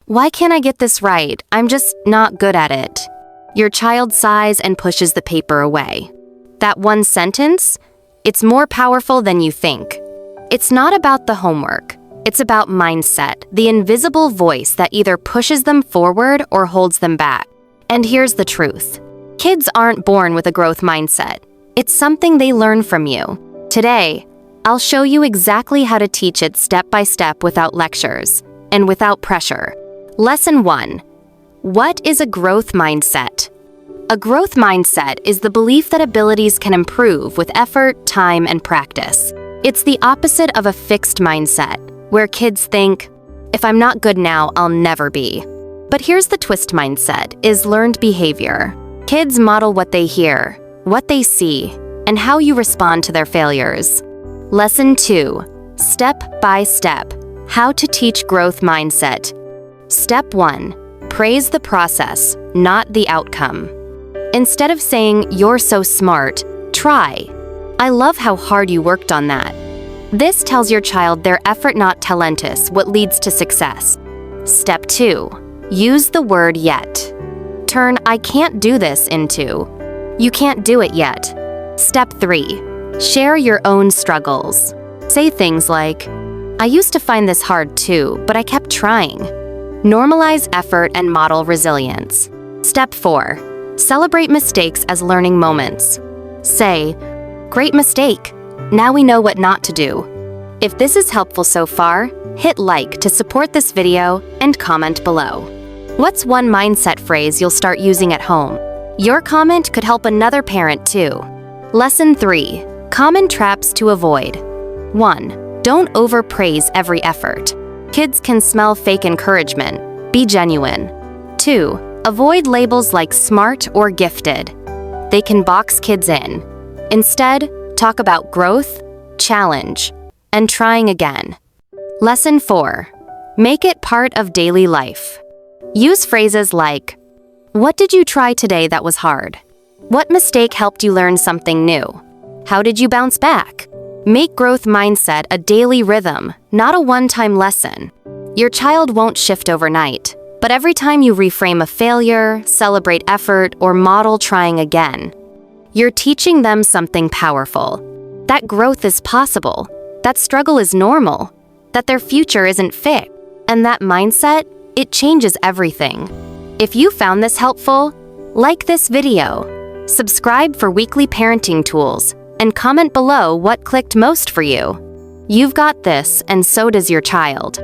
Why can't I get this right? I'm just not good at it. Your child sighs and pushes the paper away. That one sentence? It's more powerful than you think. It's not about the homework. It's about mindset, the invisible voice that either pushes them forward or holds them back. And here's the truth. Kids aren't born with a growth mindset. It's something they learn from you. Today, I'll show you exactly how to teach it step by step without lectures and without pressure. Lesson 1. What is a growth mindset? A growth mindset is the belief that abilities can improve with effort, time, and practice. It's the opposite of a fixed mindset, where kids think, if I'm not good now, I'll never be. But here's the twist mindset, is learned behavior. Kids model what they hear, what they see, and how you respond to their failures. Lesson 2. Step by step. How to teach growth mindset. Step 1. Praise the process, not the outcome. Instead of saying, you're so smart, try. I love how hard you worked on that. This tells your child their effort not talentus, what leads to success. Step 2. Use the word yet. Turn I can't do this into you can't do it yet. Step 3. Share your own struggles. Say things like, I used to find this hard too, but I kept trying. Normalize effort and model resilience. Step 4. Celebrate mistakes as learning moments. Say, great mistake. Now we know what not to do. If this is helpful so far, hit like to support this video and comment below. What's one mindset phrase you'll start using at home? Your comment could help another parent too. Lesson 3. Common traps to avoid. 1. Don't overpraise every effort. Kids can smell fake encouragement. Be genuine. 2. Avoid labels like smart or gifted. They can box kids in. Instead, talk about growth, challenge, and trying again. Lesson 4. Make it part of daily life. Use phrases like, what did you try today that was hard? What mistake helped you learn something new? How did you bounce back? Make growth mindset a daily rhythm, not a one-time lesson. Your child won't shift overnight, but every time you reframe a failure, celebrate effort, or model trying again, you're teaching them something powerful. That growth is possible, that struggle is normal, that their future isn't fixed, and that mindset, it changes everything. If you found this helpful, like this video, subscribe for weekly parenting tools, and comment below what clicked most for you. You've got this, and so does your child.